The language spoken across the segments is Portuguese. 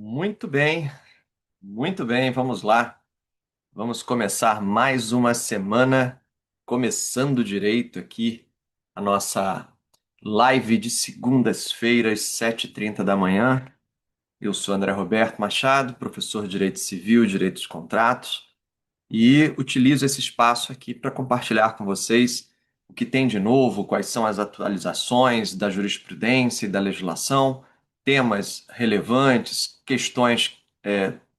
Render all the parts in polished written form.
Muito bem, vamos lá. Vamos começar mais uma semana, começando direito aqui a nossa live de segundas-feiras, 7h30 da manhã. Eu sou André Roberto Machado, professor de Direito Civil e Direito dos Contratos, e utilizo esse espaço aqui para compartilhar com vocês o que tem de novo, quais são as atualizações da jurisprudência e da legislação, temas relevantes, questões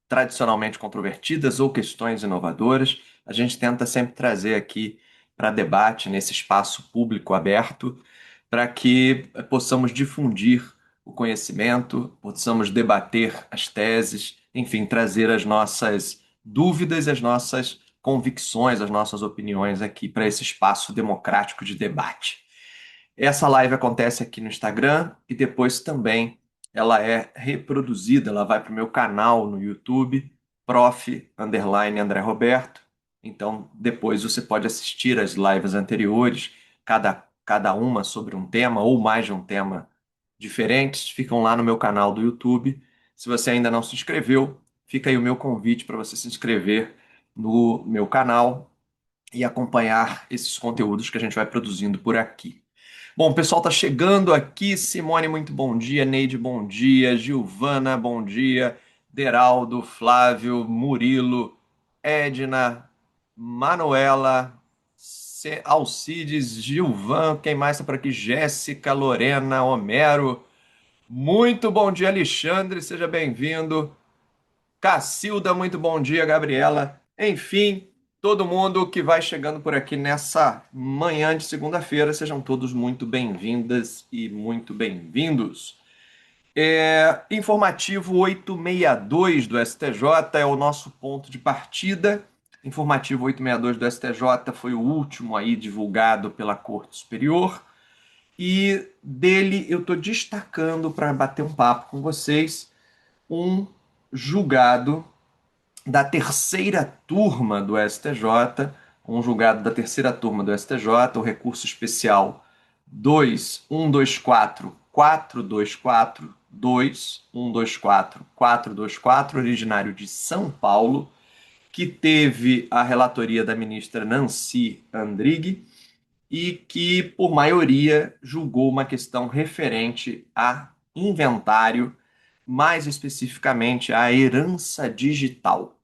tradicionalmente controvertidas ou questões inovadoras. A gente tenta sempre trazer aqui para debate nesse espaço público aberto, para que possamos difundir o conhecimento, possamos debater as teses, enfim, trazer as nossas dúvidas, as nossas convicções, as nossas opiniões aqui para esse espaço democrático de debate. Essa live acontece aqui no Instagram e depois também ela é reproduzida, ela vai para o meu canal no YouTube, André Roberto. Então, depois você pode assistir as lives anteriores, cada uma sobre um tema ou mais de um tema diferentes, ficam lá no meu canal do YouTube. Se você ainda não se inscreveu, fica aí o meu convite para você se inscrever no meu canal e acompanhar esses conteúdos que a gente vai produzindo por aqui. Bom, o pessoal está chegando aqui. Simone, muito bom dia. Neide, bom dia. Gilvana, bom dia. Deraldo, Flávio, Murilo, Edna, Manuela, Alcides, Gilvan, quem mais está por aqui? Jéssica, Lorena, Homero. Muito bom dia, Alexandre, seja bem-vindo. Cacilda, muito bom dia, Gabriela. Enfim, todo mundo que vai chegando por aqui nessa manhã de segunda-feira, sejam todos muito bem-vindas e muito bem-vindos. Informativo 862 do STJ é o nosso ponto de partida. Informativo 862 do STJ foi o último aí divulgado pela Corte Superior e dele eu estou destacando para bater um papo com vocês um julgado da terceira turma do STJ, um julgado da terceira turma do STJ, o recurso especial 2124-424-2124-424, originário de São Paulo, que teve a relatoria da ministra Nancy Andrighi e que, por maioria, julgou uma questão referente a inventário, mais especificamente a herança digital.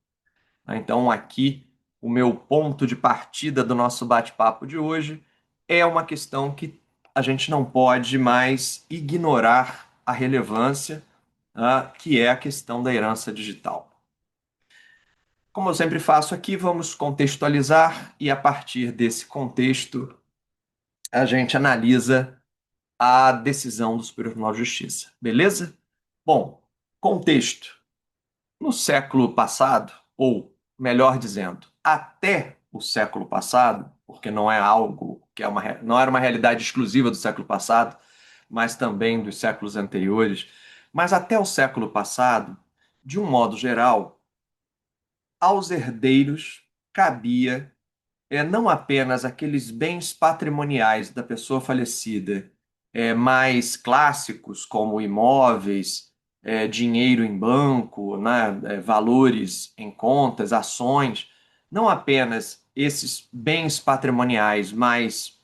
Então, aqui, o meu ponto de partida do nosso bate-papo de hoje é uma questão que a gente não pode mais ignorar a relevância, que é a questão da herança digital. Como eu sempre faço aqui, vamos contextualizar e, a partir desse contexto, a gente analisa a decisão do Superior Tribunal de Justiça. Beleza? Bom, contexto. No século passado, ou melhor dizendo, até o século passado, porque não é algo que não era uma realidade exclusiva do século passado, mas também dos séculos anteriores, mas até o século passado, de um modo geral, aos herdeiros cabia não apenas aqueles bens patrimoniais da pessoa falecida, mais clássicos, como imóveis, dinheiro em banco, né, valores em contas, ações, não apenas esses bens patrimoniais mais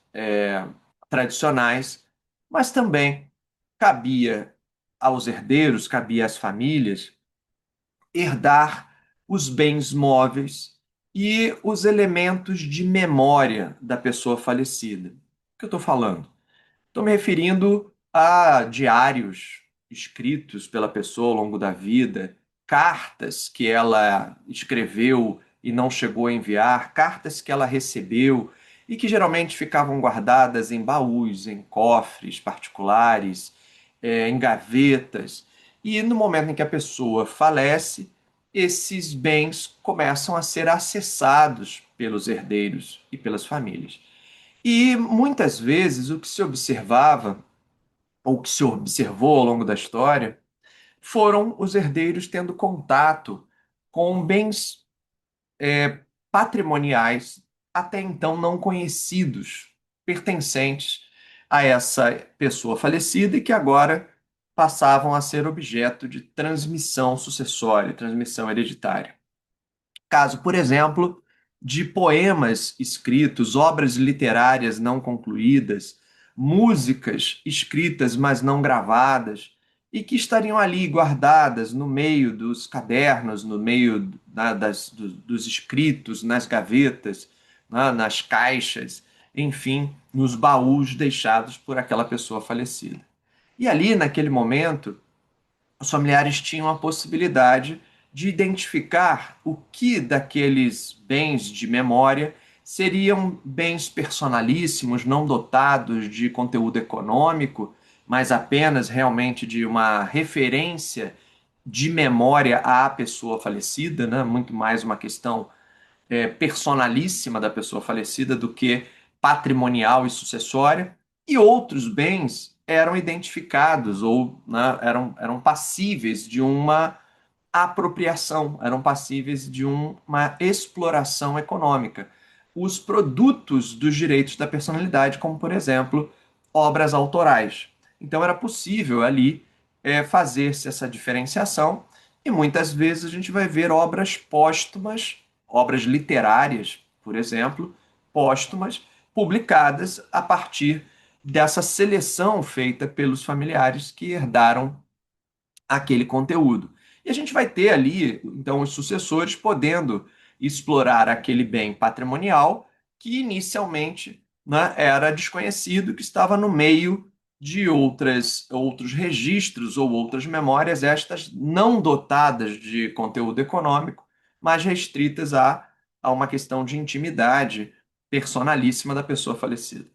tradicionais, mas também cabia aos herdeiros, cabia às famílias herdar os bens móveis e os elementos de memória da pessoa falecida. O que eu estou falando? Estou me referindo a diários escritos pela pessoa ao longo da vida, cartas que ela escreveu e não chegou a enviar, cartas que ela recebeu e que geralmente ficavam guardadas em baús, em cofres particulares, em gavetas. E no momento em que a pessoa falece, esses bens começam a ser acessados pelos herdeiros e pelas famílias. E muitas vezes o que se observava, ou que se observou ao longo da história, foram os herdeiros tendo contato com bens patrimoniais até então não conhecidos, pertencentes a essa pessoa falecida e que agora passavam a ser objeto de transmissão sucessória, transmissão hereditária. Caso, por exemplo, de poemas escritos, obras literárias não concluídas, músicas escritas, mas não gravadas, e que estariam ali guardadas no meio dos cadernos, no meio dos escritos, nas gavetas, nas caixas, enfim, nos baús deixados por aquela pessoa falecida. E ali, naquele momento, os familiares tinham a possibilidade de identificar o que daqueles bens de memória seriam bens personalíssimos, não dotados de conteúdo econômico, mas apenas realmente de uma referência de memória à pessoa falecida, né? Muito mais uma questão personalíssima da pessoa falecida do que patrimonial e sucessória, e outros bens eram identificados ou, né, eram passíveis de uma apropriação, eram passíveis de uma exploração econômica. Os produtos dos direitos da personalidade, como, por exemplo, obras autorais. Então, era possível ali fazer-se essa diferenciação, e muitas vezes a gente vai ver obras póstumas, obras literárias, por exemplo, póstumas, publicadas a partir dessa seleção feita pelos familiares que herdaram aquele conteúdo. E a gente vai ter ali, então, os sucessores podendo explorar aquele bem patrimonial que inicialmente, né, era desconhecido, que estava no meio de outros registros ou outras memórias, estas não dotadas de conteúdo econômico, mas restritas a uma questão de intimidade personalíssima da pessoa falecida.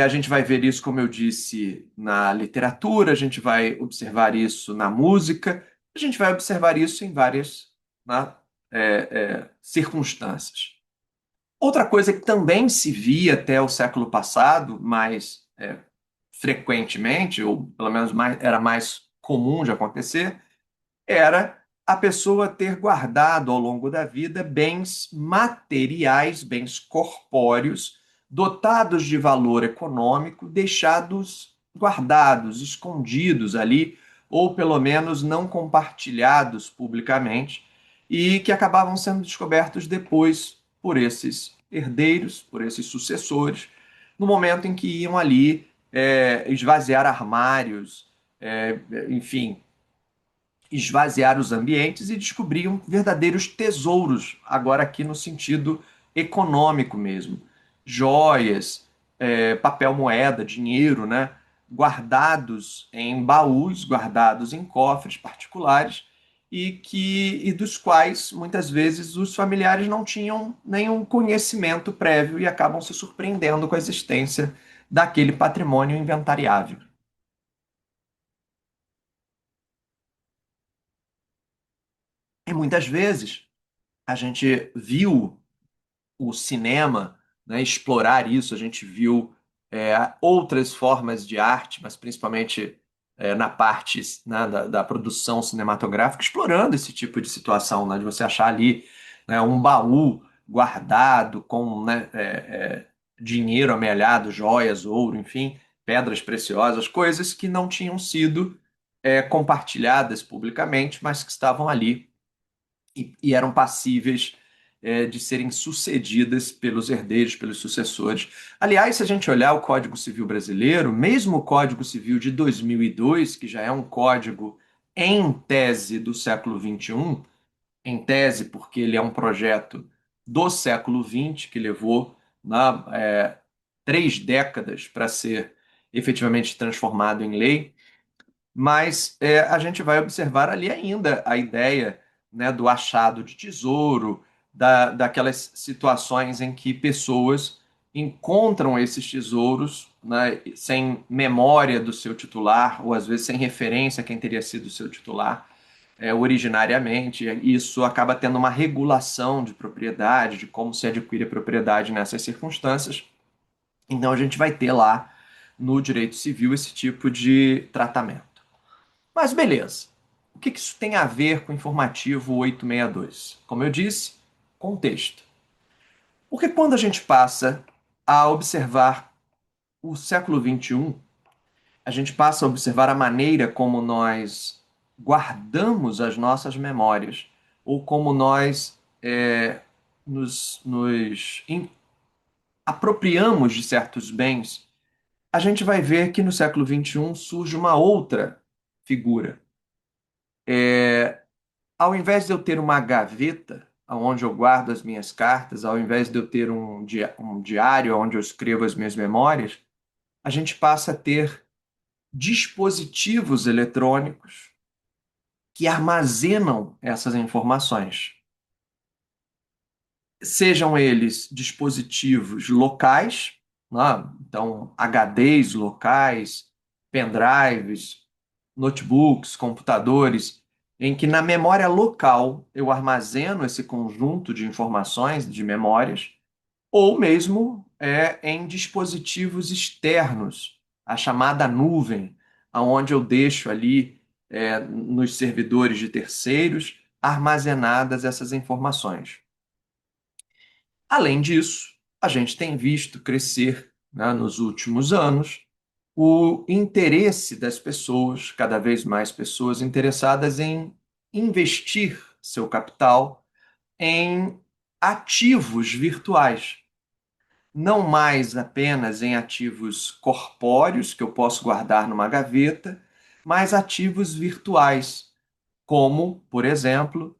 A gente vai ver isso, como eu disse, na literatura, a gente vai observar isso na música, a gente vai observar isso em várias, né, circunstâncias. Outra coisa que também se via até o século passado, mais frequentemente, ou pelo menos era mais comum de acontecer, era a pessoa ter guardado ao longo da vida bens materiais, bens corpóreos, dotados de valor econômico, deixados guardados, escondidos ali, ou pelo menos não compartilhados publicamente, e que acabavam sendo descobertos depois por esses herdeiros, por esses sucessores, no momento em que iam ali esvaziar armários, enfim, esvaziar os ambientes e descobriam verdadeiros tesouros, agora aqui no sentido econômico mesmo. Joias, papel moeda, dinheiro, né? Guardados em baús, guardados em cofres particulares e dos quais muitas vezes os familiares não tinham nenhum conhecimento prévio e acabam se surpreendendo com a existência daquele patrimônio inventariável. E muitas vezes a gente viu o cinema, né, explorar isso. A gente viu outras formas de arte, mas principalmente na parte, né, da produção cinematográfica, explorando esse tipo de situação, né, de você achar ali, né, um baú guardado com, né, dinheiro amealhado, joias, ouro, enfim, pedras preciosas, coisas que não tinham sido compartilhadas publicamente, mas que estavam ali e eram passíveis de serem sucedidas pelos herdeiros, pelos sucessores. Aliás, se a gente olhar o Código Civil brasileiro, mesmo o Código Civil de 2002, que já é um código em tese do século XXI, em tese porque ele é um projeto do século XX, que levou na, 3 décadas para ser efetivamente transformado em lei, mas a gente vai observar ali ainda a ideia, né, do achado de tesouro, daquelas situações em que pessoas encontram esses tesouros, né, sem memória do seu titular, ou às vezes sem referência a quem teria sido o seu titular originariamente. Isso acaba tendo uma regulação de propriedade, de como se adquire a propriedade nessas circunstâncias. Então a gente vai ter lá no direito civil esse tipo de tratamento. Mas beleza. O que isso tem a ver com o informativo 862? Como eu disse, contexto. Porque quando a gente passa a observar o século XXI, a gente passa a observar a maneira como nós guardamos as nossas memórias, ou como nós nos apropriamos de certos bens, a gente vai ver que no século XXI surge uma outra figura. Ao invés de eu ter uma gaveta onde eu guardo as minhas cartas, ao invés de eu ter um diário onde eu escrevo as minhas memórias, a gente passa a ter dispositivos eletrônicos que armazenam essas informações. Sejam eles dispositivos locais, né? Então HDs locais, pendrives, notebooks, computadores, em que na memória local eu armazeno esse conjunto de informações, de memórias, ou mesmo em dispositivos externos, a chamada nuvem, aonde eu deixo ali nos servidores de terceiros armazenadas essas informações. Além disso, a gente tem visto crescer, né, nos últimos anos o interesse das pessoas, cada vez mais pessoas interessadas em investir seu capital em ativos virtuais. Não mais apenas em ativos corpóreos que eu posso guardar numa gaveta, mas ativos virtuais, como, por exemplo,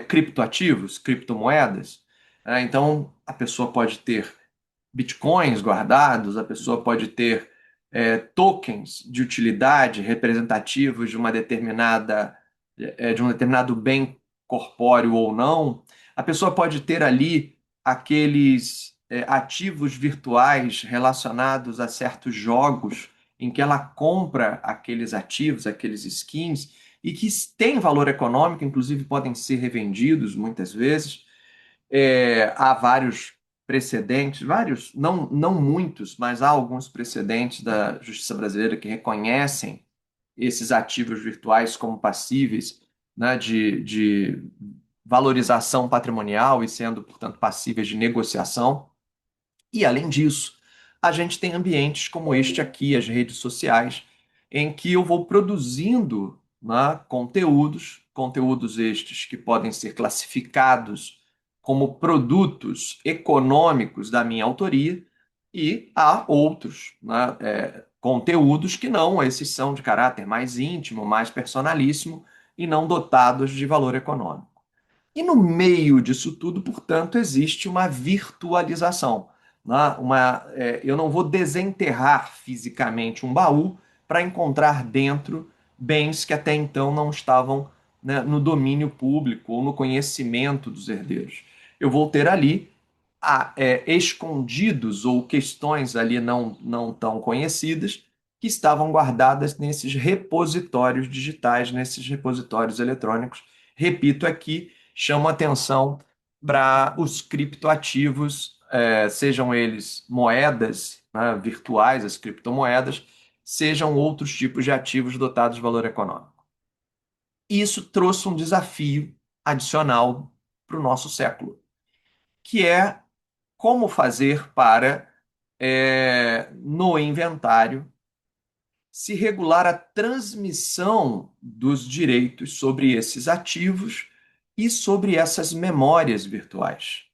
criptoativos, criptomoedas. Então, a pessoa pode ter bitcoins guardados, a pessoa pode ter tokens de utilidade representativos de um determinado bem corpóreo ou não. A pessoa pode ter ali aqueles ativos virtuais relacionados a certos jogos em que ela compra aqueles ativos, aqueles skins, e que têm valor econômico, inclusive podem ser revendidos muitas vezes. Há vários precedentes, vários, não muitos, mas há alguns precedentes da justiça brasileira que reconhecem esses ativos virtuais como passíveis, né, de valorização patrimonial e sendo, portanto, passíveis de negociação. E, além disso, a gente tem ambientes como este aqui, as redes sociais, em que eu vou produzindo, né, conteúdos estes que podem ser classificados como produtos econômicos da minha autoria, e há outros, né, conteúdos que não, esses são de caráter mais íntimo, mais personalíssimo e não dotados de valor econômico. E no meio disso tudo, portanto, existe uma virtualização. Né? Eu não vou desenterrar fisicamente um baú para encontrar dentro bens que até então não estavam, né, no domínio público ou no conhecimento dos herdeiros. Eu vou ter ali escondidos ou questões ali não tão conhecidas que estavam guardadas nesses repositórios digitais, nesses repositórios eletrônicos. Repito aqui, chamo atenção para os criptoativos, sejam eles moedas, né, virtuais, as criptomoedas, sejam outros tipos de ativos dotados de valor econômico. Isso trouxe um desafio adicional para o nosso século, que é como fazer para, no inventário, se regular a transmissão dos direitos sobre esses ativos e sobre essas memórias virtuais.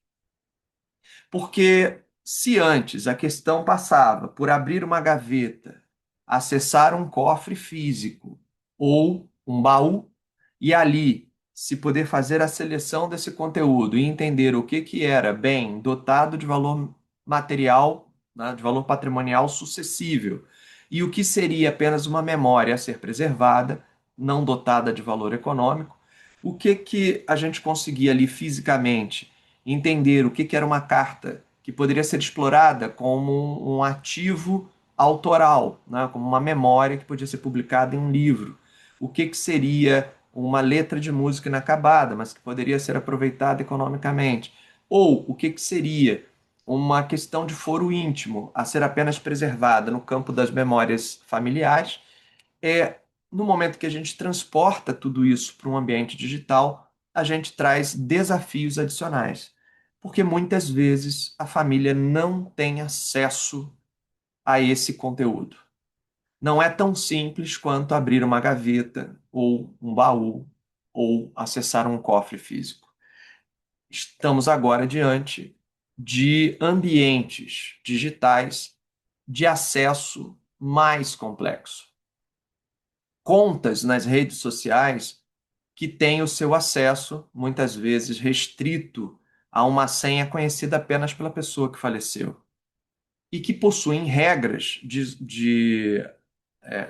Porque se antes a questão passava por abrir uma gaveta, acessar um cofre físico ou um baú e ali se poder fazer a seleção desse conteúdo e entender o que era bem dotado de valor material, né, de valor patrimonial sucessível, e o que seria apenas uma memória a ser preservada, não dotada de valor econômico, o que a gente conseguia ali fisicamente entender o que era uma carta que poderia ser explorada como um ativo autoral, né? Como uma memória que podia ser publicada em um livro. O que seria uma letra de música inacabada, mas que poderia ser aproveitada economicamente. Ou o que seria uma questão de foro íntimo a ser apenas preservada no campo das memórias familiares. No momento que a gente transporta tudo isso para um ambiente digital, a gente traz desafios adicionais, porque muitas vezes a família não tem acesso a esse conteúdo. não é tão simples quanto abrir uma gaveta ou um baú ou acessar um cofre físico. Estamos agora diante de ambientes digitais de acesso mais complexo. Contas nas redes sociais que têm o seu acesso, muitas vezes, restrito a uma senha conhecida apenas pela pessoa que faleceu. E que possuem regras de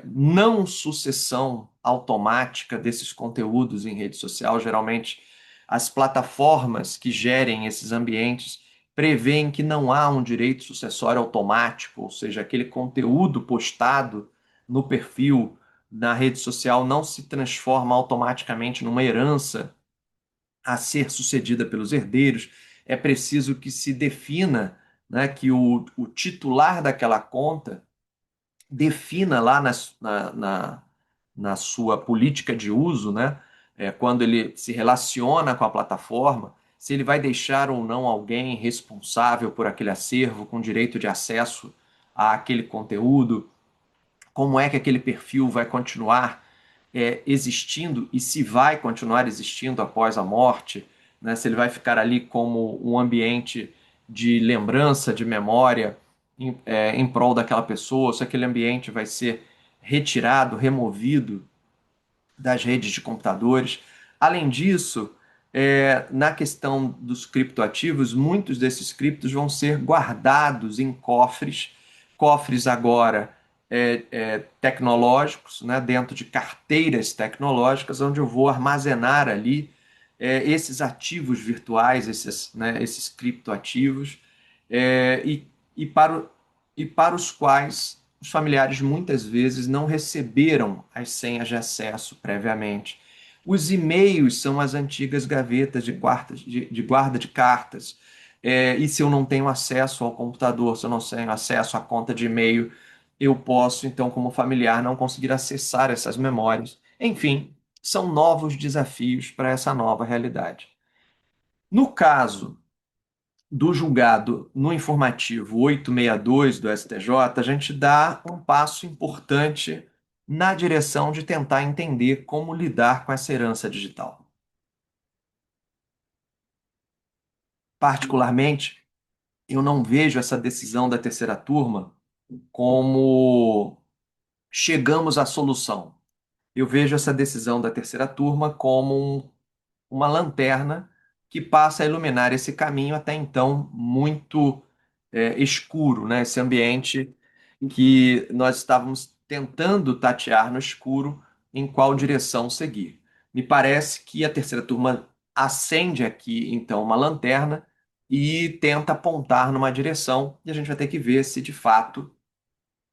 não sucessão automática desses conteúdos em rede social. Geralmente, as plataformas que gerem esses ambientes prevêem que não há um direito sucessório automático, ou seja, aquele conteúdo postado no perfil na rede social não se transforma automaticamente numa herança a ser sucedida pelos herdeiros. É preciso que se defina, né, que o titular daquela conta defina lá na sua política de uso, né, quando ele se relaciona com a plataforma, se ele vai deixar ou não alguém responsável por aquele acervo, com direito de acesso àquele conteúdo, como é que aquele perfil vai continuar existindo e se vai continuar existindo após a morte, né? Se ele vai ficar ali como um ambiente de lembrança, de memória em prol daquela pessoa, se aquele ambiente vai ser retirado, removido das redes de computadores. Além disso, na questão dos criptoativos, muitos desses criptos vão ser guardados em cofres, cofres agora tecnológicos, né, dentro de carteiras tecnológicas, onde eu vou armazenar ali esses ativos virtuais, esses criptoativos, é, e, e, para, e para os quais os familiares muitas vezes não receberam as senhas de acesso previamente. Os e-mails são as antigas gavetas de guarda de cartas. E se eu não tenho acesso ao computador, se eu não tenho acesso à conta de e-mail, eu posso, então, como familiar, não conseguir acessar essas memórias. Enfim, são novos desafios para essa nova realidade. No caso do julgado no informativo 862 do STJ, a gente dá um passo importante na direção de tentar entender como lidar com essa herança digital. Particularmente, eu não vejo essa decisão da terceira turma como chegamos à solução. Eu vejo essa decisão da terceira turma como uma lanterna que passa a iluminar esse caminho até então muito escuro, né? Esse ambiente que nós estávamos tentando tatear no escuro em qual direção seguir. Me parece que a terceira turma acende aqui, então, uma lanterna e tenta apontar numa direção, e a gente vai ter que ver se, de fato,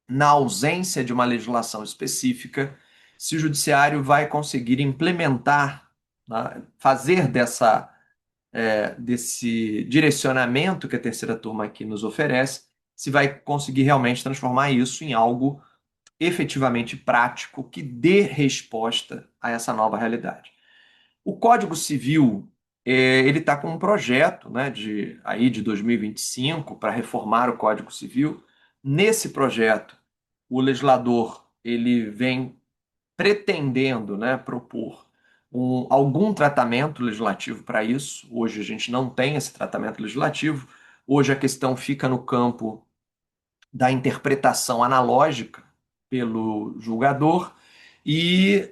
na ausência de uma legislação específica, se o judiciário vai conseguir implementar, né, fazer desse direcionamento que a terceira turma aqui nos oferece, se vai conseguir realmente transformar isso em algo efetivamente prático que dê resposta a essa nova realidade. O Código Civil ele está com um projeto, né, de 2025 para reformar o Código Civil. Nesse projeto, o legislador ele vem pretendendo, né, propor algum tratamento legislativo para isso. Hoje a gente não tem esse tratamento legislativo. Hoje a questão fica no campo da interpretação analógica pelo julgador e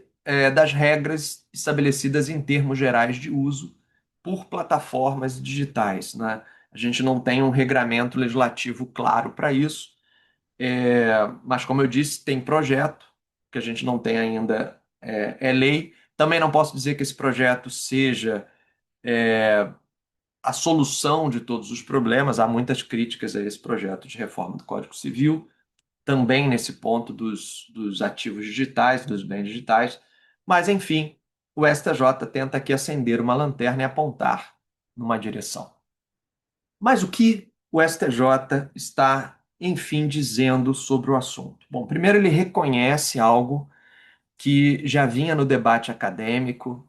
das regras estabelecidas em termos gerais de uso por plataformas digitais, né? A gente não tem um regramento legislativo claro para isso, mas, como eu disse, tem projeto, que a gente não tem ainda lei. Também não posso dizer que esse projeto seja a solução de todos os problemas. Há muitas críticas a esse projeto de reforma do Código Civil, também nesse ponto dos ativos digitais, dos bens digitais. Mas, enfim, o STJ tenta aqui acender uma lanterna e apontar numa direção. Mas o que o STJ está, enfim, dizendo sobre o assunto? Bom, primeiro ele reconhece algo que já vinha no debate acadêmico,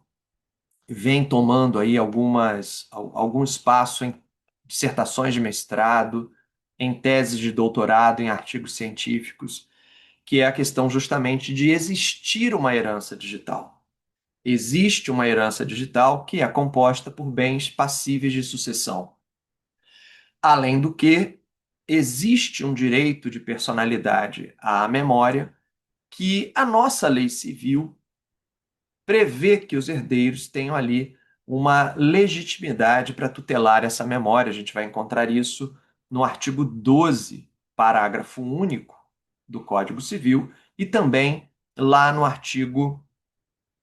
vem tomando aí algum espaço em dissertações de mestrado, em teses de doutorado, em artigos científicos, que é a questão justamente de existir uma herança digital. Existe uma herança digital que é composta por bens passíveis de sucessão. Além do que, existe um direito de personalidade à memória que a nossa lei civil prevê que os herdeiros tenham ali uma legitimidade para tutelar essa memória. A gente vai encontrar isso no artigo 12, parágrafo único do Código Civil, e também lá no artigo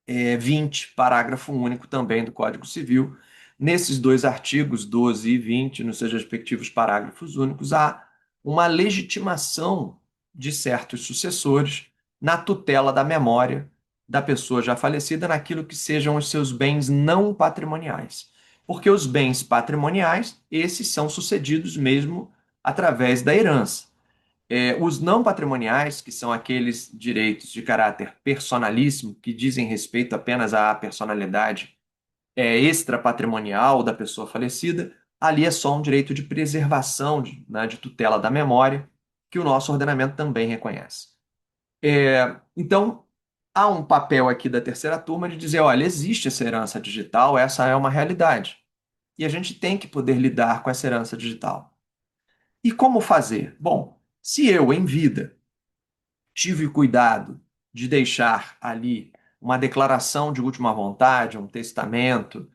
20, parágrafo único também do Código Civil. Nesses dois artigos, 12 e 20, nos seus respectivos parágrafos únicos, há uma legitimação de certos sucessores na tutela da memória da pessoa já falecida naquilo que sejam os seus bens não patrimoniais. Porque os bens patrimoniais, esses são sucedidos mesmo através da herança. Os não patrimoniais, que são aqueles direitos de caráter personalíssimo, que dizem respeito apenas à personalidade extrapatrimonial da pessoa falecida, ali é só um direito de preservação, né, de tutela da memória, que o nosso ordenamento também reconhece. Então, há um papel aqui da terceira turma de dizer: olha, existe essa herança digital, essa é uma realidade. E a gente tem que poder lidar com essa herança digital. E como fazer? Bom, se eu, em vida, tive cuidado de deixar ali uma declaração de última vontade, um testamento,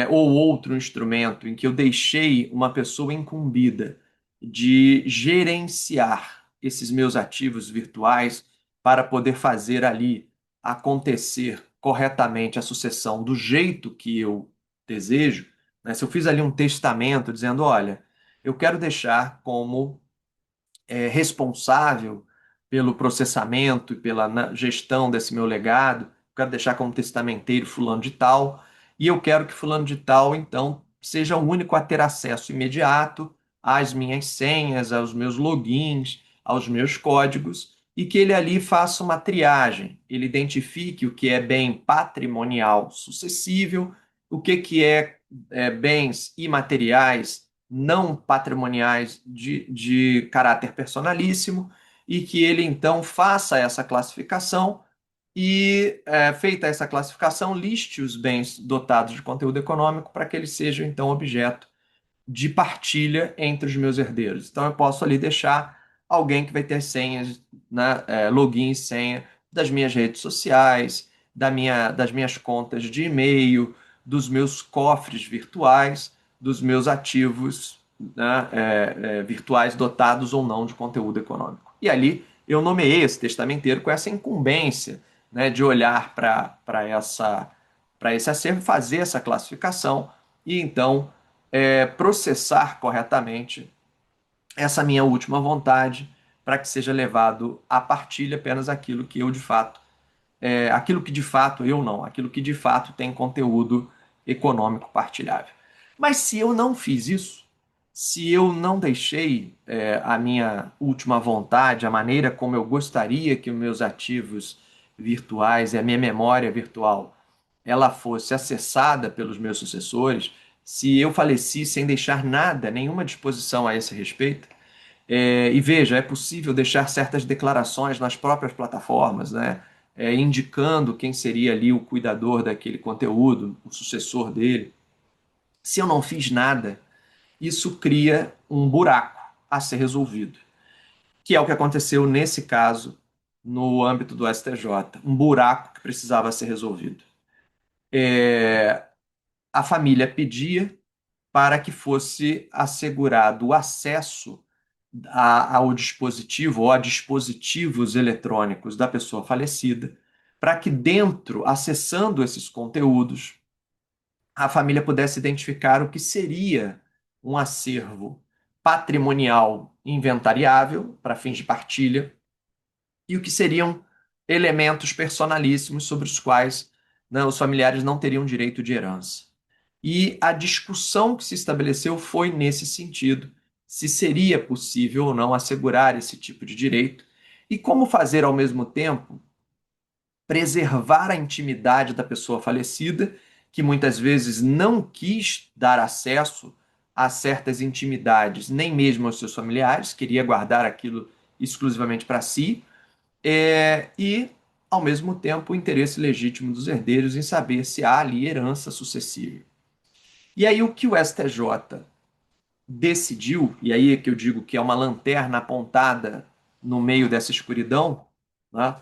ou outro instrumento em que eu deixei uma pessoa incumbida de gerenciar esses meus ativos virtuais para poder fazer ali acontecer corretamente a sucessão do jeito que eu desejo, né? Se eu fiz ali um testamento dizendo, olha, eu quero deixar como responsável pelo processamento e pela gestão desse meu legado, quero deixar como testamenteiro fulano de tal, e eu quero que fulano de tal, então, seja o único a ter acesso imediato às minhas senhas, aos meus logins, aos meus códigos, e que ele ali faça uma triagem, ele identifique o que é bem patrimonial sucessível, o que é bens imateriais não patrimoniais de caráter personalíssimo, e que ele então faça essa classificação e, feita essa classificação, liste os bens dotados de conteúdo econômico para que eles sejam então objeto de partilha entre os meus herdeiros. Então eu posso ali deixar alguém que vai ter senhas, né, login e senha das minhas redes sociais, das minhas contas de e-mail, dos meus cofres virtuais, dos meus ativos, né, virtuais dotados ou não de conteúdo econômico. E ali eu nomeei esse testamenteiro com essa incumbência, né, de olhar para esse acervo, fazer essa classificação e então processar corretamente essa minha última vontade para que seja levado à partilha apenas aquilo que eu de fato, aquilo que de fato eu não, aquilo que de fato tem conteúdo econômico partilhável. Mas se eu não fiz isso, se eu não deixei a minha última vontade, a maneira como eu gostaria que os meus ativos virtuais e a minha memória virtual ela fosse acessada pelos meus sucessores, se eu faleci sem deixar nada, nenhuma disposição a esse respeito, e veja, é possível deixar certas declarações nas próprias plataformas, né? Indicando quem seria ali o cuidador daquele conteúdo, o sucessor dele. Se eu não fiz nada, isso cria um buraco a ser resolvido, que é o que aconteceu nesse caso no âmbito do STJ, um buraco que precisava ser resolvido. A família pedia para que fosse assegurado o acesso ao dispositivo ou a dispositivos eletrônicos da pessoa falecida, para que dentro, acessando esses conteúdos, a família pudesse identificar o que seria um acervo patrimonial inventariável para fins de partilha e o que seriam elementos personalíssimos sobre os quais, né, os familiares não teriam direito de herança. E a discussão que se estabeleceu foi nesse sentido, se seria possível ou não assegurar esse tipo de direito e como fazer ao mesmo tempo preservar a intimidade da pessoa falecida, que muitas vezes não quis dar acesso a certas intimidades, nem mesmo aos seus familiares, queria guardar aquilo exclusivamente para si, E, ao mesmo tempo, o interesse legítimo dos herdeiros em saber se há ali herança sucessível. E aí o que o STJ decidiu, e aí é que eu digo que é uma lanterna apontada no meio dessa escuridão, né,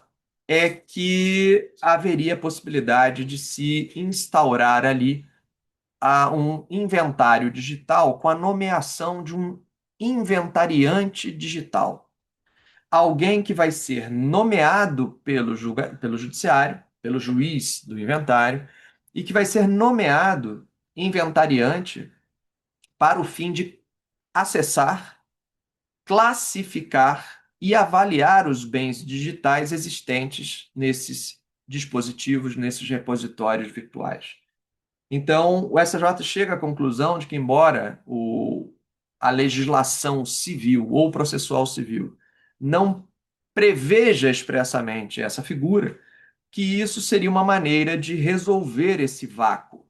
é que haveria possibilidade de se instaurar ali um inventário digital com a nomeação de um inventariante digital. Alguém que vai ser nomeado pelo judiciário, pelo juiz do inventário, e que vai ser nomeado inventariante para o fim de acessar, classificar e avaliar os bens digitais existentes nesses dispositivos, nesses repositórios virtuais. Então, o STJ chega à conclusão de que, embora a legislação civil ou processual civil não preveja expressamente essa figura, que isso seria uma maneira de resolver esse vácuo,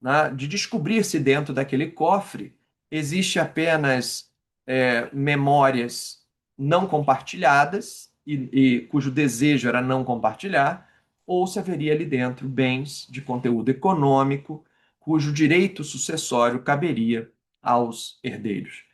né, de descobrir se dentro daquele cofre existe apenas memórias não compartilhadas e cujo desejo era não compartilhar, ou se haveria ali dentro bens de conteúdo econômico cujo direito sucessório caberia aos herdeiros.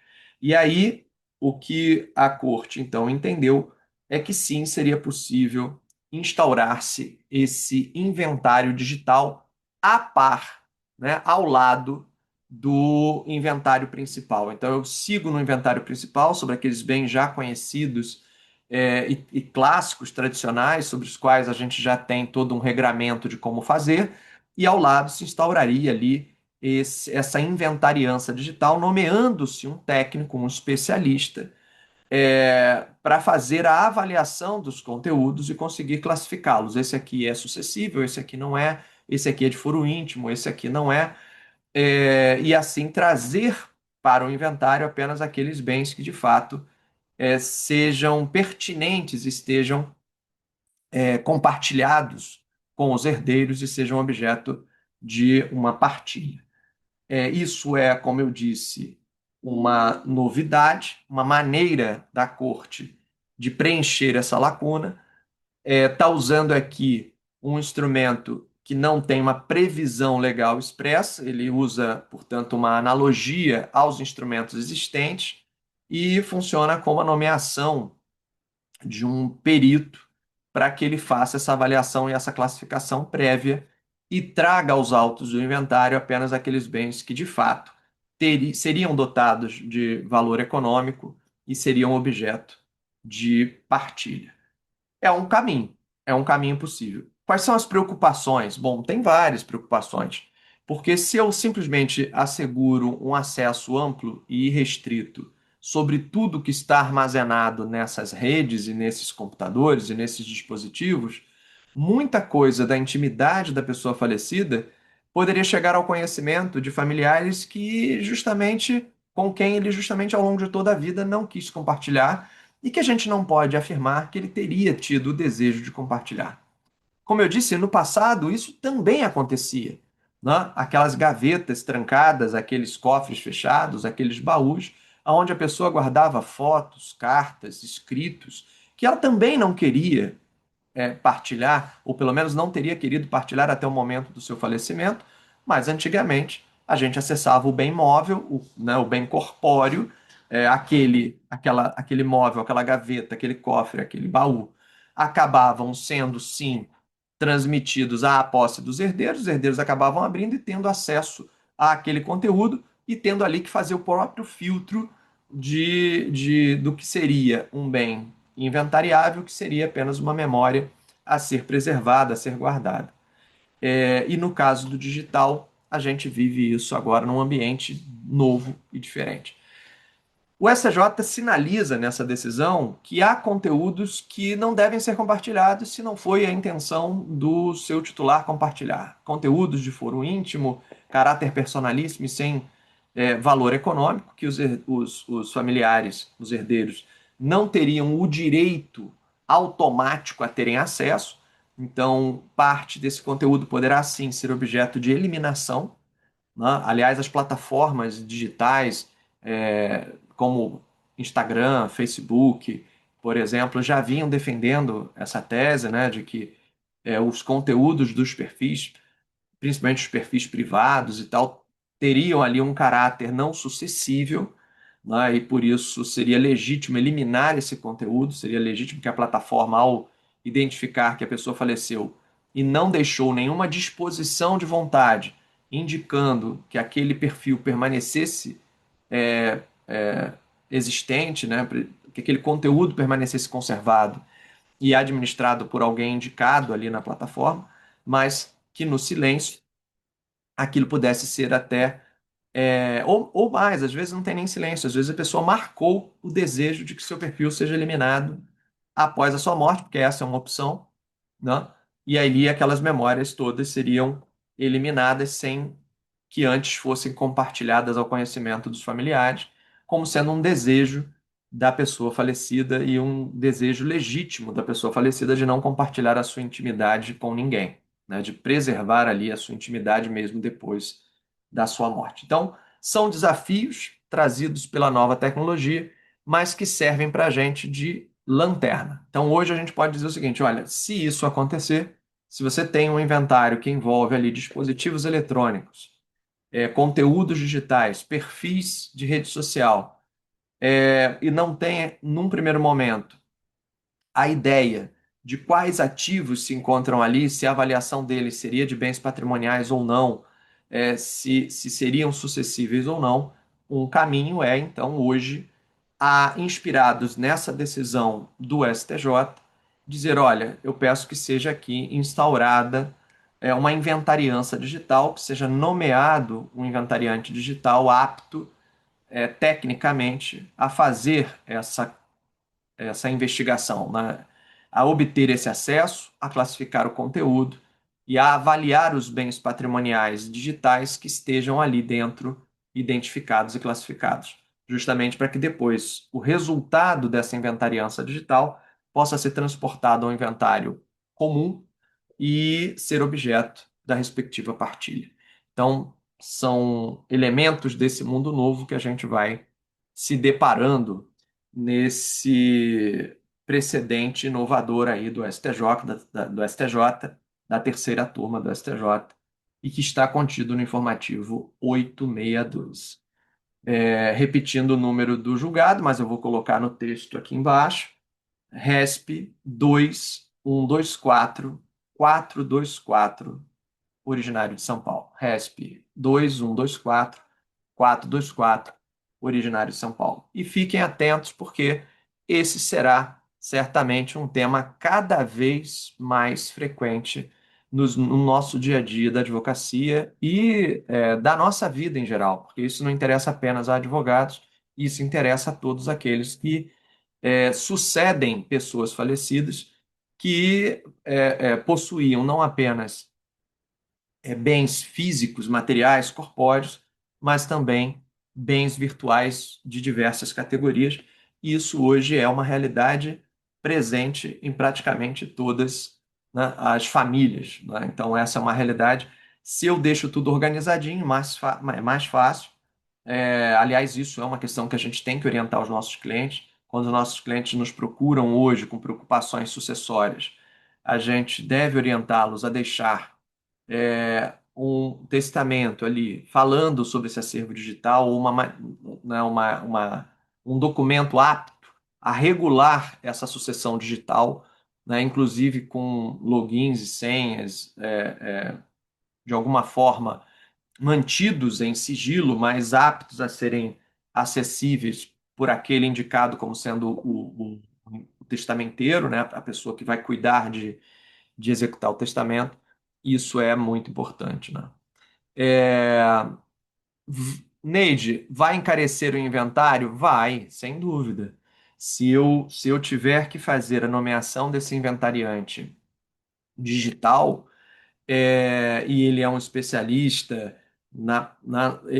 E aí o que a corte então entendeu é que sim, seria possível instaurar-se esse inventário digital a par, né, ao lado do inventário principal. Então, eu sigo no inventário principal sobre aqueles bens já conhecidos e clássicos, tradicionais, sobre os quais a gente já tem todo um regramento de como fazer, e ao lado se instauraria ali essa inventariança digital, nomeando-se um técnico, um especialista, para fazer a avaliação dos conteúdos e conseguir classificá-los. Esse aqui é sucessível, esse aqui não é, esse aqui é de foro íntimo, esse aqui não é, e assim trazer para o inventário apenas aqueles bens que de fato sejam pertinentes, estejam compartilhados com os herdeiros e sejam objeto de uma partilha. Isso é, como eu disse, uma novidade, uma maneira da corte de preencher essa lacuna. Está usando aqui um instrumento que não tem uma previsão legal expressa, ele usa, portanto, uma analogia aos instrumentos existentes e funciona como a nomeação de um perito para que ele faça essa avaliação e essa classificação prévia e traga aos autos do inventário apenas aqueles bens que, de fato, seriam dotados de valor econômico e seriam objeto de partilha. É um caminho possível. Quais são as preocupações? Bom, tem várias preocupações, porque se eu simplesmente asseguro um acesso amplo e irrestrito sobre tudo que está armazenado nessas redes e nesses computadores e nesses dispositivos, muita coisa da intimidade da pessoa falecida poderia chegar ao conhecimento de familiares que justamente com quem ele justamente ao longo de toda a vida não quis compartilhar e que a gente não pode afirmar que ele teria tido o desejo de compartilhar. Como eu disse, no passado isso também acontecia, né? Aquelas gavetas trancadas, aqueles cofres fechados, aqueles baús, onde a pessoa guardava fotos, cartas, escritos, que ela também não queria partilhar, ou pelo menos não teria querido partilhar até o momento do seu falecimento, mas antigamente a gente acessava o bem móvel, né, o bem corpóreo, aquele móvel, aquela gaveta, aquele cofre, aquele baú, acabavam sendo, sim, transmitidos à posse dos herdeiros, os herdeiros acabavam abrindo e tendo acesso àquele conteúdo e tendo ali que fazer o próprio filtro do que seria um bem inventariável, que seria apenas uma memória a ser preservada, a ser guardada. E no caso do digital, a gente vive isso agora num ambiente novo e diferente. O STJ sinaliza nessa decisão que há conteúdos que não devem ser compartilhados se não foi a intenção do seu titular compartilhar. Conteúdos de foro íntimo, caráter personalíssimo e sem valor econômico, que os familiares, os herdeiros, não teriam o direito automático a terem acesso. Então, parte desse conteúdo poderá sim ser objeto de eliminação, né? Aliás, as plataformas digitais, como Instagram, Facebook, por exemplo, já vinham defendendo essa tese, né, de que os conteúdos dos perfis, principalmente os perfis privados e tal, teriam ali um caráter não sucessível, né, e por isso seria legítimo eliminar esse conteúdo, seria legítimo que a plataforma, ao identificar que a pessoa faleceu e não deixou nenhuma disposição de vontade, indicando que aquele perfil permanecesse é, é, existente, né, que aquele conteúdo permanecesse conservado e administrado por alguém indicado ali na plataforma, mas que no silêncio aquilo pudesse ser até ou mais, às vezes não tem nem silêncio, às vezes a pessoa marcou o desejo de que seu perfil seja eliminado após a sua morte, porque essa é uma opção, né? E aí aquelas memórias todas seriam eliminadas sem que antes fossem compartilhadas ao conhecimento dos familiares, como sendo um desejo da pessoa falecida e um desejo legítimo da pessoa falecida de não compartilhar a sua intimidade com ninguém, né? De preservar ali a sua intimidade mesmo depois da sua morte. Então, são desafios trazidos pela nova tecnologia, mas que servem para a gente de lanterna. Então, hoje a gente pode dizer o seguinte: olha, se isso acontecer, se você tem um inventário que envolve ali dispositivos eletrônicos, conteúdos digitais, perfis de rede social, e não tem, num primeiro momento, a ideia de quais ativos se encontram ali, se a avaliação deles seria de bens patrimoniais ou não, se seriam sucessíveis ou não, um caminho é, então, hoje, inspirados nessa decisão do STJ, dizer: olha, eu peço que seja aqui instaurada uma inventariança digital, que seja nomeado um inventariante digital apto, tecnicamente, a fazer essa investigação, né? A obter esse acesso, a classificar o conteúdo e a avaliar os bens patrimoniais digitais que estejam ali dentro, identificados e classificados, justamente para que depois o resultado dessa inventariança digital possa ser transportado ao inventário comum e ser objeto da respectiva partilha. Então, são elementos desse mundo novo que a gente vai se deparando nesse precedente inovador aí do STJ, do STJ, da terceira turma do STJ, e que está contido no informativo 862. Repetindo o número do julgado, mas eu vou colocar no texto aqui embaixo: RESP 2124-424, originário de São Paulo. RESP 2124-424, originário de São Paulo. E fiquem atentos, porque esse será certamente um tema cada vez mais frequente no nosso dia a dia da advocacia e da nossa vida em geral, porque isso não interessa apenas a advogados, isso interessa a todos aqueles que sucedem pessoas falecidas que possuíam não apenas bens físicos, materiais, corpóreos, mas também bens virtuais de diversas categorias. E isso hoje é uma realidade presente em praticamente todas, né, as famílias, né? Então, essa é uma realidade. Se eu deixo tudo organizadinho, é mais fácil. Aliás, isso é uma questão que a gente tem que orientar os nossos clientes. Quando os nossos clientes nos procuram hoje com preocupações sucessórias, a gente deve orientá-los a deixar um testamento ali falando sobre esse acervo digital, ou né, um documento apto a regular essa sucessão digital, né, inclusive com logins e senhas, de alguma forma mantidos em sigilo, mas aptos a serem acessíveis por aquele indicado como sendo o testamenteiro, né, a pessoa que vai cuidar de executar o testamento. Isso é muito importante, né? É... Neide, vai encarecer o inventário? Vai, sem dúvida. Se eu tiver que fazer a nomeação desse inventariante digital, e ele é um especialista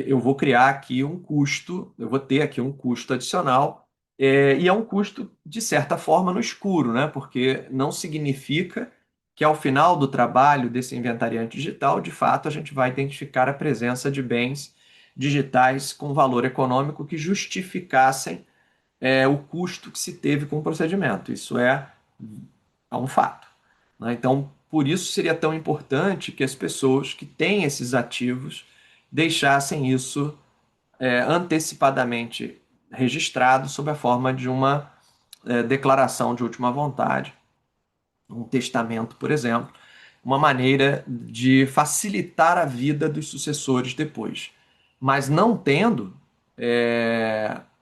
eu vou criar aqui um custo, eu vou ter aqui um custo adicional, e é um custo, de certa forma, no escuro, né? Porque não significa que ao final do trabalho desse inventariante digital, de fato, a gente vai identificar a presença de bens digitais com valor econômico que justificassem o custo que se teve com o procedimento. Isso é um fato, né? Então, por isso seria tão importante que as pessoas que têm esses ativos deixassem isso antecipadamente registrado sob a forma de uma declaração de última vontade, um testamento, por exemplo, uma maneira de facilitar a vida dos sucessores depois. Mas não tendo,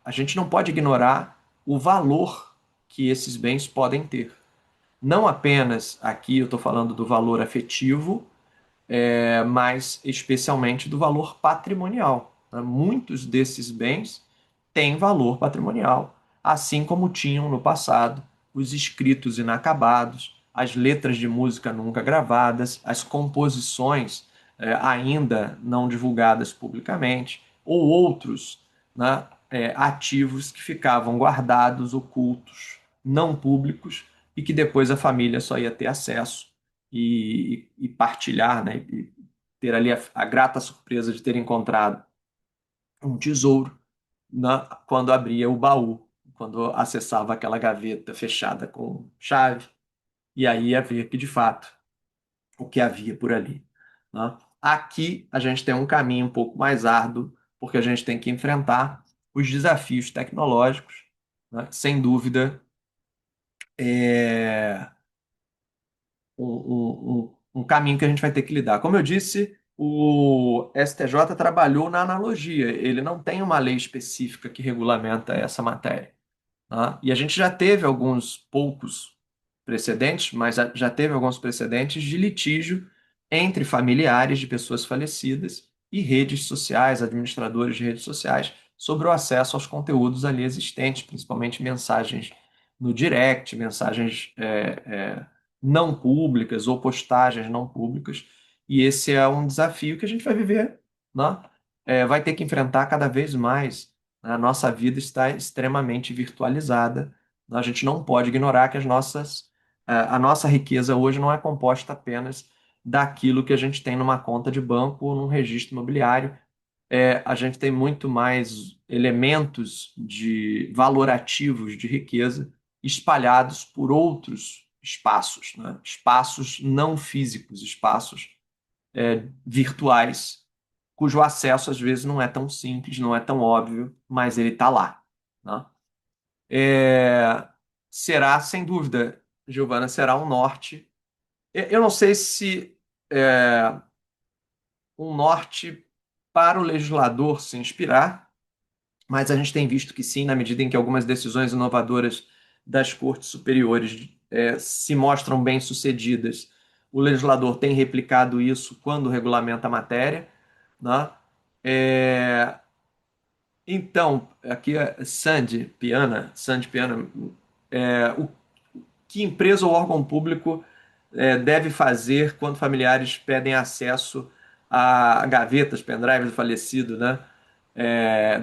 a gente não pode ignorar o valor que esses bens podem ter. Não apenas aqui eu estou falando do valor afetivo, mas especialmente do valor patrimonial, né? Muitos desses bens têm valor patrimonial, assim como tinham no passado os escritos inacabados, as letras de música nunca gravadas, as composições ainda não divulgadas publicamente, ou outros, né, ativos que ficavam guardados, ocultos, não públicos, e que depois a família só ia ter acesso e partilhar, né? E ter ali a grata surpresa de ter encontrado um tesouro quando abria o baú, quando acessava aquela gaveta fechada com chave, e aí ia ver que de fato o que havia por ali, né? Aqui a gente tem um caminho um pouco mais árduo, porque a gente tem que enfrentar os desafios tecnológicos, né? Sem dúvida, é, um caminho que a gente vai ter que lidar. Como eu disse, o STJ trabalhou na analogia, ele não tem uma lei específica que regulamenta essa matéria, tá? E a gente já teve alguns poucos precedentes, mas já teve alguns precedentes de litígio entre familiares de pessoas falecidas e redes sociais, administradores de redes sociais, sobre o acesso aos conteúdos ali existentes, principalmente mensagens no direct, mensagens não públicas ou postagens não públicas. E esse é um desafio que a gente vai viver, né? Vai ter que enfrentar cada vez mais. A nossa vida está extremamente virtualizada. A gente não pode ignorar que a nossa riqueza hoje não é composta apenas daquilo que a gente tem numa conta de banco ou num registro imobiliário. A gente tem muito mais elementos de valorativos de riqueza espalhados por outros espaços, né? Espaços não físicos, espaços virtuais, cujo acesso às vezes não é tão simples, não é tão óbvio, mas ele está lá, né? É, será, sem dúvida, Giovana, será um norte. Eu não sei se um norte para o legislador se inspirar, mas a gente tem visto que sim, na medida em que algumas decisões inovadoras das cortes superiores se mostram bem-sucedidas, o legislador tem replicado isso quando regulamenta a matéria, né? É, então, aqui é Sandy Piana, o que empresa ou órgão público deve fazer quando familiares pedem acesso a gavetas, pendrives do falecido, né?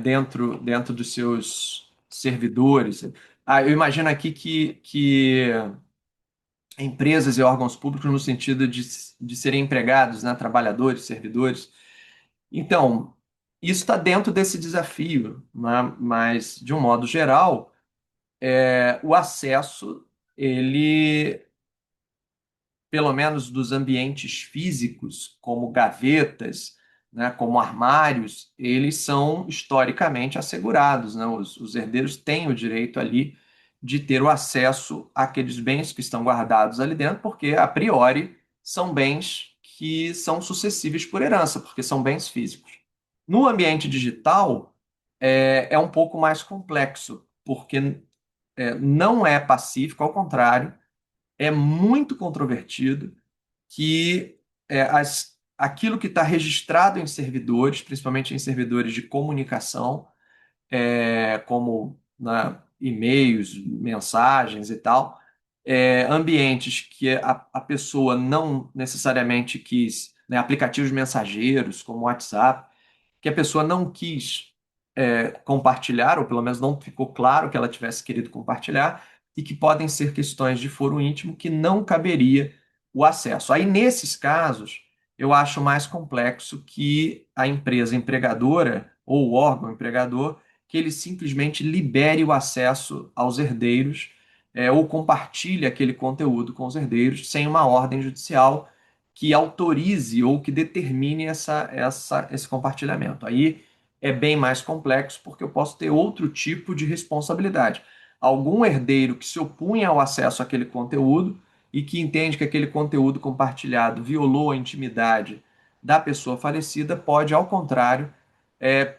Dentro dos seus servidores. Eu imagino aqui que empresas e órgãos públicos no sentido de serem empregados, né? Trabalhadores, servidores. Então, isso está dentro desse desafio, né? Mas, de um modo geral, o acesso, ele pelo menos dos ambientes físicos, como gavetas, né, como armários, eles são historicamente assegurados, né? Os herdeiros têm o direito ali de ter o acesso àqueles bens que estão guardados ali dentro, porque a priori são bens que são sucessíveis por herança, porque são bens físicos. No ambiente digital, é um pouco mais complexo, porque não é pacífico, ao contrário, é muito controvertido que aquilo que está registrado em servidores, principalmente em servidores de comunicação, como, né, e-mails, mensagens e tal, ambientes que a pessoa não necessariamente quis, né, aplicativos mensageiros como o WhatsApp, que a pessoa não quis compartilhar, ou pelo menos não ficou claro que ela tivesse querido compartilhar, e que podem ser questões de foro íntimo que não caberia o acesso. Aí, nesses casos, eu acho mais complexo que a empresa empregadora ou o órgão empregador que ele simplesmente libere o acesso aos herdeiros, ou compartilhe aquele conteúdo com os herdeiros sem uma ordem judicial que autorize ou que determine esse compartilhamento. Aí é bem mais complexo, porque eu posso ter outro tipo de responsabilidade. Algum herdeiro que se opunha ao acesso àquele conteúdo e que entende que aquele conteúdo compartilhado violou a intimidade da pessoa falecida, pode, ao contrário,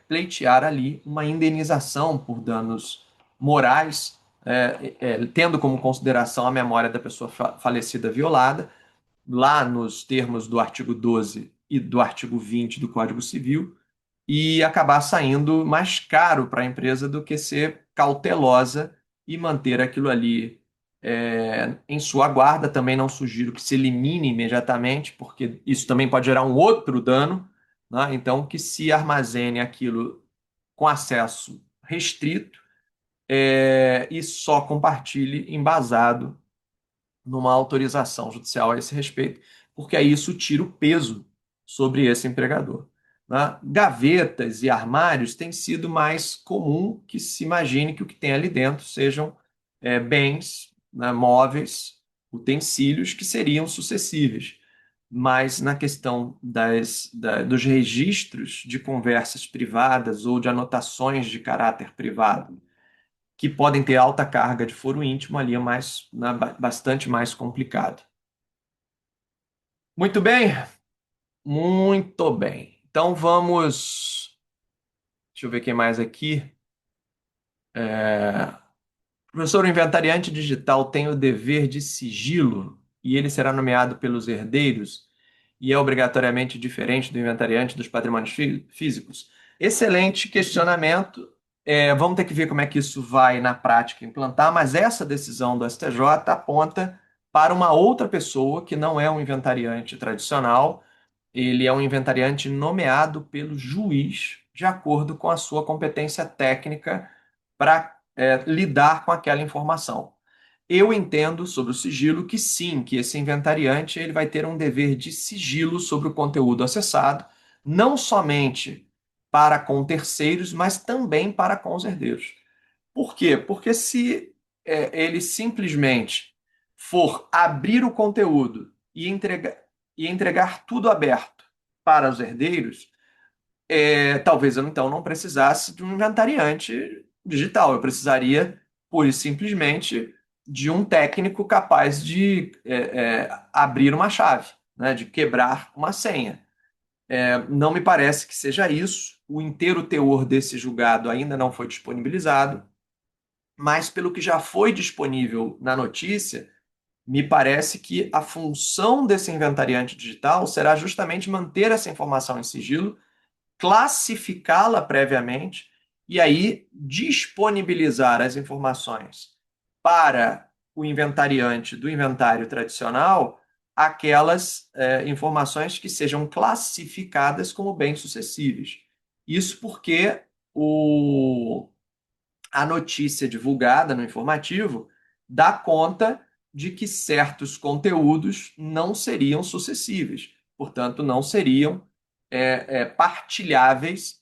pleitear ali uma indenização por danos morais, tendo como consideração a memória da pessoa falecida violada, lá nos termos do artigo 12 e do artigo 20 do Código Civil, e acabar saindo mais caro para a empresa do que ser cautelosa e manter aquilo ali em sua guarda. Também não sugiro que se elimine imediatamente, porque isso também pode gerar um outro dano, né? Então, que se armazene aquilo com acesso restrito, e só compartilhe embasado numa autorização judicial a esse respeito, porque aí isso tira o peso sobre esse empregador. Né? Gavetas e armários têm sido mais comum que se imagine que o que tem ali dentro sejam bens, né, móveis, utensílios que seriam sucessíveis. Mas na questão dos registros de conversas privadas ou de anotações de caráter privado, que podem ter alta carga de foro íntimo, ali é mais, né, bastante mais complicado. Muito bem, muito bem. Então vamos. Deixa eu ver quem mais aqui. Professor, o inventariante digital tem o dever de sigilo e ele será nomeado pelos herdeiros e é obrigatoriamente diferente do inventariante dos patrimônios físicos? Excelente questionamento. Vamos ter que ver como é que isso vai na prática implantar, mas essa decisão do STJ aponta para uma outra pessoa que não é um inventariante tradicional. Ele é um inventariante nomeado pelo juiz de acordo com a sua competência técnica para lidar com aquela informação. Eu entendo sobre o sigilo que sim, que esse inventariante ele vai ter um dever de sigilo sobre o conteúdo acessado, não somente para com terceiros, mas também para com os herdeiros. Por quê? Porque se ele simplesmente for abrir o conteúdo e entregar tudo aberto para os herdeiros, talvez eu então não precisasse de um inventariante digital. Eu precisaria, pura e simplesmente, de um técnico capaz de abrir uma chave, né, de quebrar uma senha. Não me parece que seja isso. O inteiro teor desse julgado ainda não foi disponibilizado, mas pelo que já foi disponível na notícia, me parece que a função desse inventariante digital será justamente manter essa informação em sigilo, classificá-la previamente e aí disponibilizar as informações para o inventariante do inventário tradicional, aquelas informações que sejam classificadas como bens sucessíveis. Isso porque a notícia divulgada no informativo dá conta de que certos conteúdos não seriam sucessíveis, portanto, não seriam partilháveis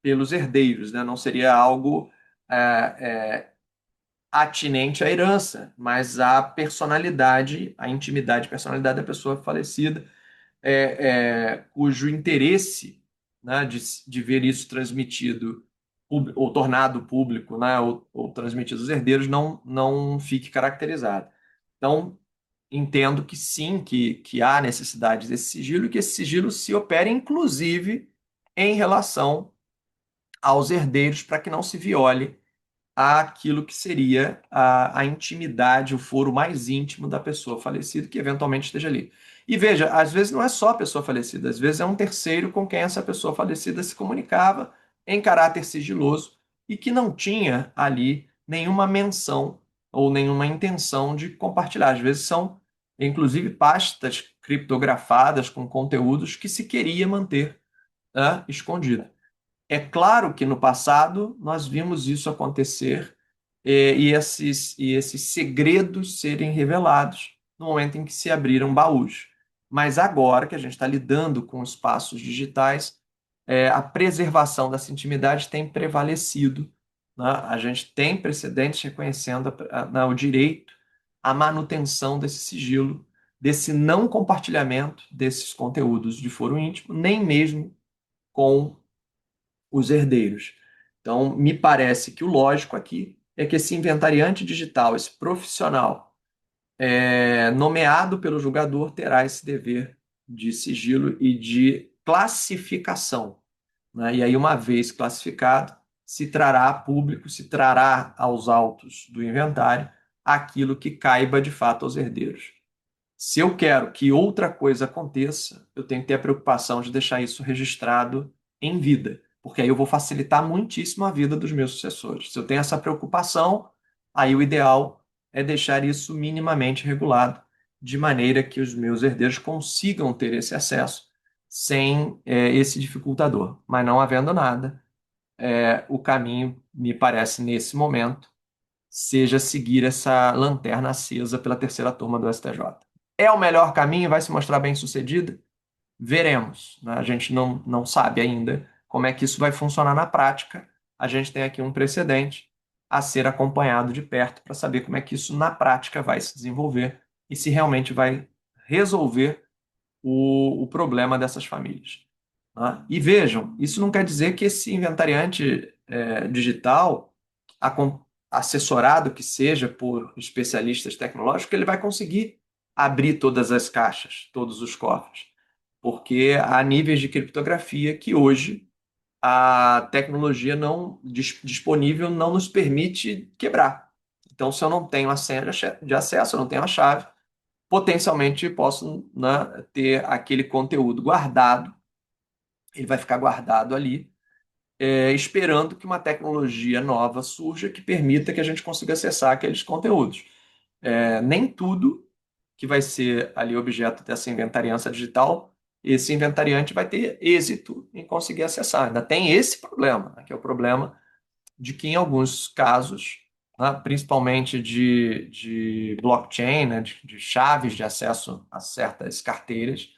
pelos herdeiros, né? Não seria algo é, atinente à herança, mas à personalidade, à intimidade e personalidade da pessoa falecida, cujo interesse, né, de ver isso transmitido ou tornado público, né, ou transmitido aos herdeiros, não fique caracterizado. Então, entendo que sim, que há necessidade desse sigilo e que esse sigilo se opere, inclusive, em relação aos herdeiros, para que não se viole aquilo que seria a intimidade, o foro mais íntimo da pessoa falecida, que eventualmente esteja ali. E veja, às vezes não é só a pessoa falecida, às vezes é um terceiro com quem essa pessoa falecida se comunicava em caráter sigiloso e que não tinha ali nenhuma menção ou nenhuma intenção de compartilhar. Às vezes são, inclusive, pastas criptografadas com conteúdos que se queria manter, né, escondido. É claro que no passado nós vimos isso acontecer, e esses segredos serem revelados no momento em que se abriram baús. Mas agora que a gente está lidando com espaços digitais, a preservação dessa intimidade tem prevalecido, né? A gente tem precedentes reconhecendo o direito à manutenção desse sigilo, desse não compartilhamento desses conteúdos de foro íntimo, nem mesmo com os herdeiros. Então, me parece que o lógico aqui é que esse inventariante digital, esse profissional, nomeado pelo julgador, terá esse dever de sigilo e de classificação, né? E aí, uma vez classificado, se trará a público, se trará aos autos do inventário aquilo que caiba de fato aos herdeiros. Se eu quero que outra coisa aconteça, eu tenho que ter a preocupação de deixar isso registrado em vida, porque aí eu vou facilitar muitíssimo a vida dos meus sucessores. Se eu tenho essa preocupação, aí o ideal é deixar isso minimamente regulado, de maneira que os meus herdeiros consigam ter esse acesso sem esse dificultador. Mas não havendo nada, o caminho, me parece, nesse momento, seja seguir essa lanterna acesa pela terceira turma do STJ. É o melhor caminho? Vai se mostrar bem sucedida? Veremos, né? A gente não sabe ainda como é que isso vai funcionar na prática. A gente tem aqui um precedente a ser acompanhado de perto para saber como é que isso na prática vai se desenvolver e se realmente vai resolver o problema dessas famílias, né? E vejam, isso não quer dizer que esse inventariante digital, assessorado que seja por especialistas tecnológicos, ele vai conseguir abrir todas as caixas, todos os cofres, porque há níveis de criptografia que hoje a tecnologia não disponível não nos permite quebrar. Então, se eu não tenho a senha de acesso, eu não tenho a chave, potencialmente posso, né, ter aquele conteúdo guardado, ele vai ficar guardado ali, esperando que uma tecnologia nova surja que permita que a gente consiga acessar aqueles conteúdos. Nem tudo que vai ser ali objeto dessa inventariança digital, esse inventariante vai ter êxito em conseguir acessar. Ainda tem esse problema, né, que é o problema de que, em alguns casos, né, principalmente de blockchain, né, de chaves de acesso a certas carteiras,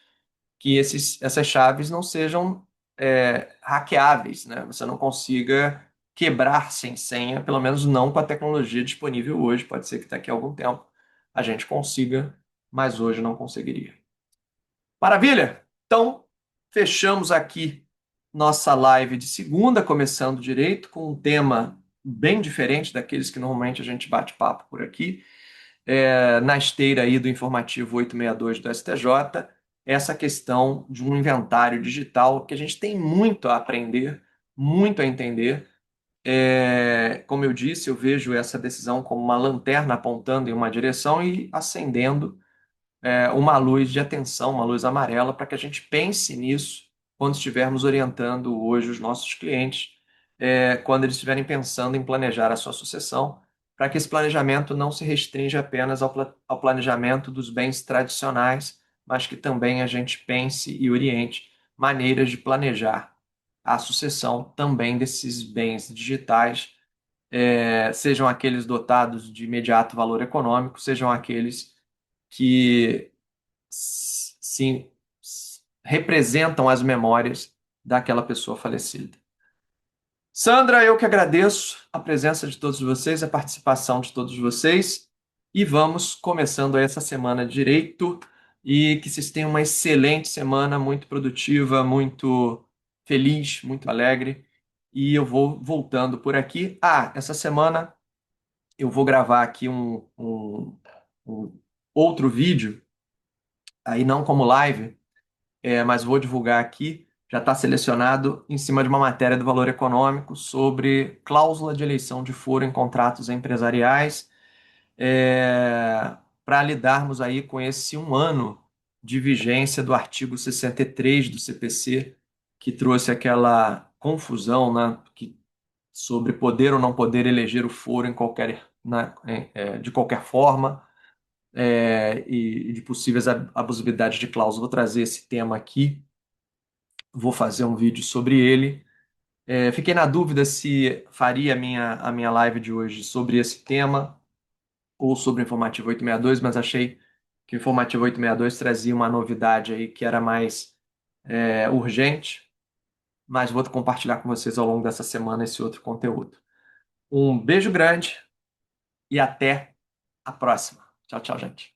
que essas chaves não sejam hackeáveis, né? Você não consiga quebrar sem senha, pelo menos não com a tecnologia disponível hoje. Pode ser que daqui a algum tempo a gente consiga, mas hoje não conseguiria. Maravilha? Então, fechamos aqui nossa live de segunda, começando direito, com um tema bem diferente daqueles que normalmente a gente bate papo por aqui, na esteira aí do informativo 862 do STJ, essa questão de um inventário digital que a gente tem muito a aprender, muito a entender. Como eu disse, eu vejo essa decisão como uma lanterna apontando em uma direção e acendendo uma luz de atenção, uma luz amarela, para que a gente pense nisso quando estivermos orientando hoje os nossos clientes, quando eles estiverem pensando em planejar a sua sucessão, para que esse planejamento não se restrinja apenas ao planejamento dos bens tradicionais, mas que também a gente pense e oriente maneiras de planejar a sucessão também desses bens digitais, sejam aqueles dotados de imediato valor econômico, sejam aqueles que sim, representam as memórias daquela pessoa falecida. Sandra, eu que agradeço a presença de todos vocês, a participação de todos vocês, e vamos começando essa semana de direito, e que vocês tenham uma excelente semana, muito produtiva, muito feliz, muito alegre, e eu vou voltando por aqui. Essa semana eu vou gravar aqui um outro vídeo, aí não como live, mas vou divulgar aqui. Já está selecionado em cima de uma matéria do Valor Econômico sobre cláusula de eleição de foro em contratos empresariais, para lidarmos aí com esse um ano de vigência do artigo 63 do CPC, que trouxe aquela confusão, né, sobre poder ou não poder eleger o foro em de qualquer forma, e de possíveis abusividades de cláusula. Vou trazer esse tema aqui, vou fazer um vídeo sobre ele. Fiquei na dúvida se faria a minha live de hoje sobre esse tema ou sobre o Informativo 862, mas achei que o Informativo 862 trazia uma novidade aí que era mais urgente. mas vou compartilhar com vocês ao longo dessa semana esse outro conteúdo. Um beijo grande e até a próxima. Tchau, tchau, gente.